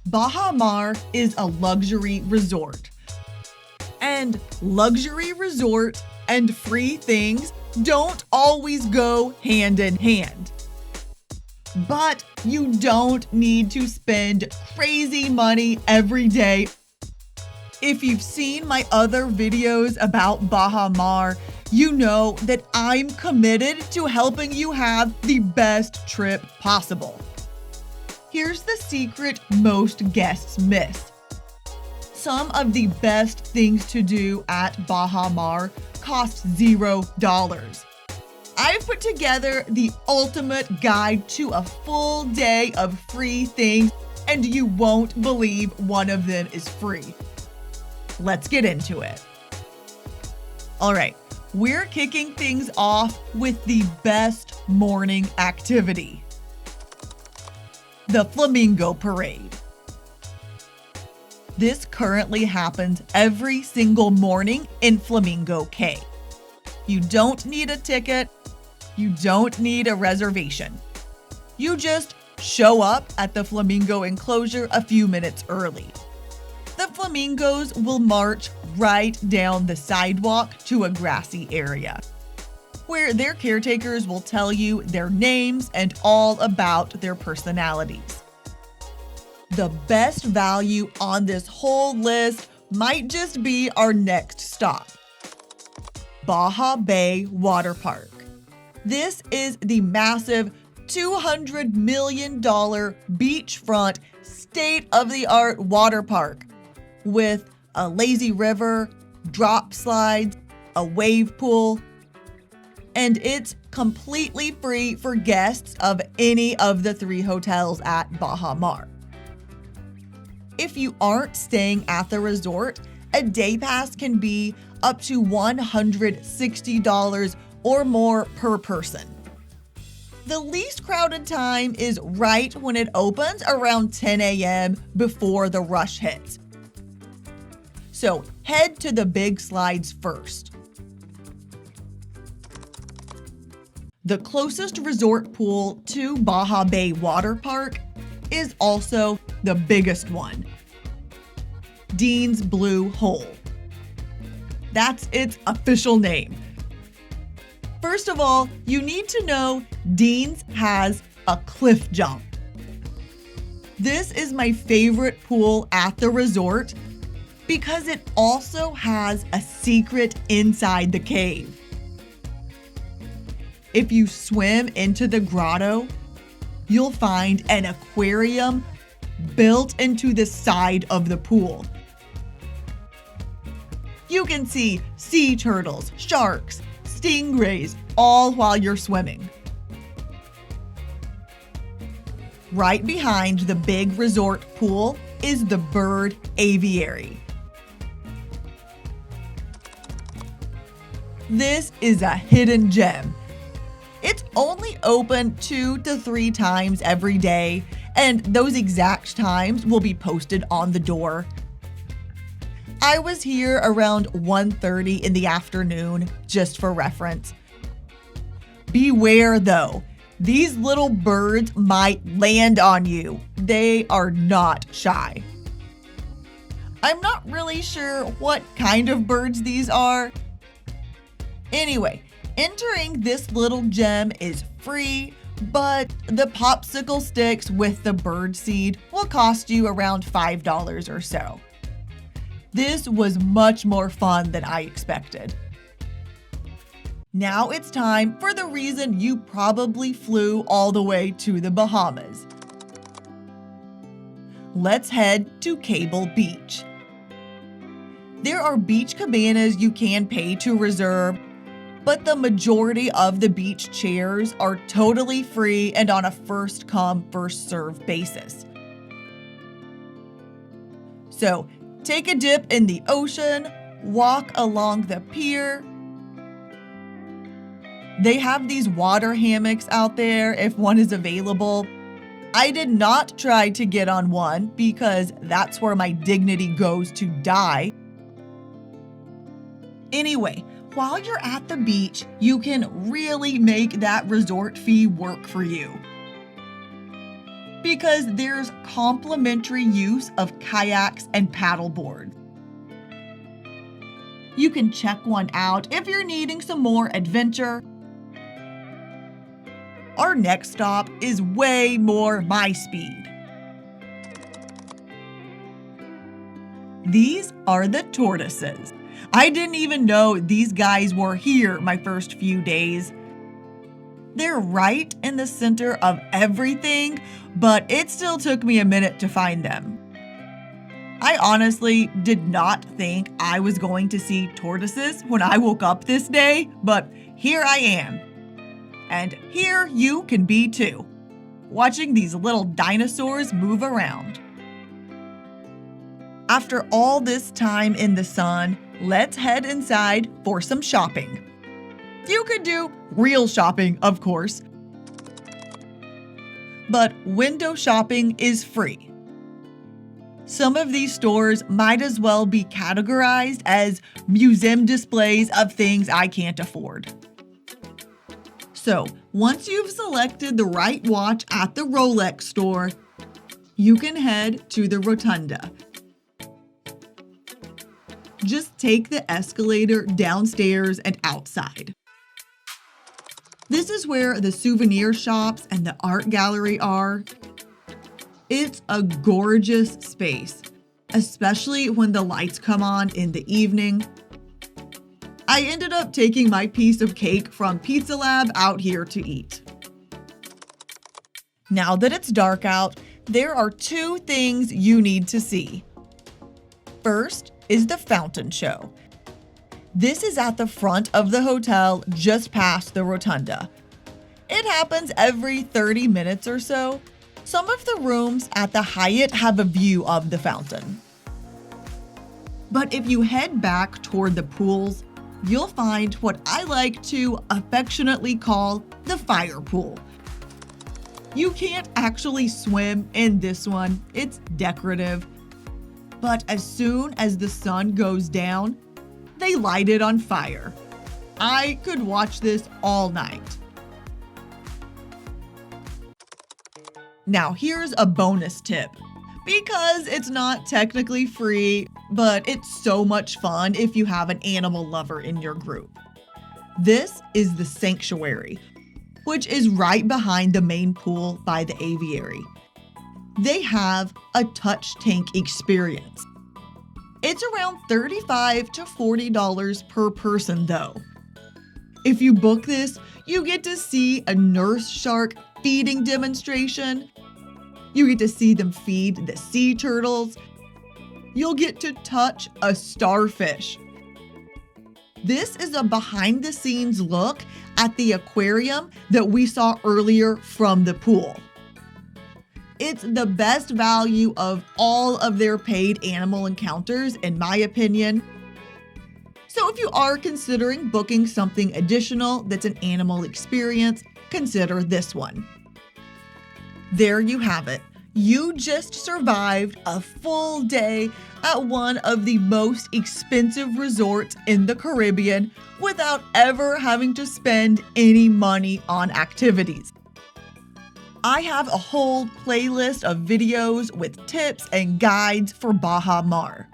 Baha Mar is a luxury resort. And luxury resort and free things don't always go hand in hand. But you don't need to spend crazy money every day. If you've seen my other videos about Baha Mar, you know that I'm committed to helping you have the best trip possible. Here's the secret most guests miss. Some of the best things to do at Baha Mar cost $0. I've put together the ultimate guide to a full day of free things, and you won't believe one of them is free. Let's get into it. All right, we're kicking things off with the best morning activity: the Flamingo Parade. This currently happens every single morning in Flamingo Cay. You don't need a ticket. You don't need a reservation. You just show up at the Flamingo enclosure a few minutes early. The flamingos will march right down the sidewalk to a grassy area, where their caretakers will tell you their names and all about their personalities. The best value on this whole list might just be our next stop, Baha Bay Waterpark. This is the massive $200 million beachfront state-of-the-art water park with a lazy river, drop slides, a wave pool, and it's completely free for guests of any of the 3 hotels at Baha Mar. If you aren't staying at the resort, a day pass can be up to $160 or more per person. The least crowded time is right when it opens around 10 a.m. before the rush hits. So head to the big slides first. The closest resort pool to Baha Bay Waterpark is also the biggest one, Dean's Blue Hole. That's its official name. First of all, you need to know Dean's has a cliff jump. This is my favorite pool at the resort because it also has a secret inside the cave. If you swim into the grotto, you'll find an aquarium built into the side of the pool. You can see sea turtles, sharks, stingrays, all while you're swimming. Right behind the big resort pool is the bird aviary. This is a hidden gem. It's only open 2 to 3 times every day, and those exact times will be posted on the door. I was here around 1:30 in the afternoon, just for reference. Beware though, these little birds might land on you. They are not shy. I'm not really sure what kind of birds these are. Anyway, entering this little gem is free, but the popsicle sticks with the bird seed will cost you around $5 or so. This was much more fun than I expected. Now it's time for the reason you probably flew all the way to the Bahamas. Let's head to Cable Beach. There are beach cabanas you can pay to reserve, but the majority of the beach chairs are totally free and on a first-come, first-served basis. So, take a dip in the ocean, walk along the pier. They have these water hammocks out there if one is available. I did not try to get on one because that's where my dignity goes to die. Anyway, while you're at the beach, you can really make that resort fee work for you. because there's complimentary use of kayaks and paddle boards. You can check one out if you're needing some more adventure. Our next stop is way more my speed. These are the Tortoises. I didn't even know these guys were here my first few days. They're right in the center of everything, but it still took me a minute to find them. I honestly did not think I was going to see tortoises when I woke up this day, but here I am. And here you can be too, watching these little dinosaurs move around. After all this time in the sun, let's head inside for some shopping. You could do real shopping, of course, but window shopping is free. Some of these stores might as well be categorized as museum displays of things I can't afford. So, once you've selected the right watch at the Rolex store, you can head to the Rotunda. Just take the escalator downstairs and outside. This is where the souvenir shops and the art gallery are. It's a gorgeous space, especially when the lights come on in the evening. I ended up taking my piece of cake from Pizza Lab out here to eat. Now that it's dark out, there are two things you need to see. First is the fountain show. This is at the front of the hotel just past the Rotunda. It happens every 30 minutes or so. Some of the rooms at the Hyatt have a view of the fountain. But if you head back toward the pools, you'll find what I like to affectionately call the fire pool. You can't actually swim in this one, it's decorative. But as soon as the sun goes down, they light it on fire. I could watch this all night. Now here's a bonus tip. Because it's not technically free, but it's so much fun if you have an animal lover in your group. This is the Sanctuary, which is right behind the main pool by the Aviary. They have a touch tank experience. It's around $35 to $40 per person though. If you book this, you get to see a nurse shark feeding demonstration. You get to see them feed the sea turtles. You'll get to touch a starfish. This is a behind-the-scenes look at the aquarium that we saw earlier from the pool. It's the best value of all of their paid animal encounters, in my opinion. So if you are considering booking something additional that's an animal experience, consider this one. There you have it. You just survived a full day at one of the most expensive resorts in the Caribbean without ever having to spend any money on activities. I have a whole playlist of videos with tips and guides for Baha Mar.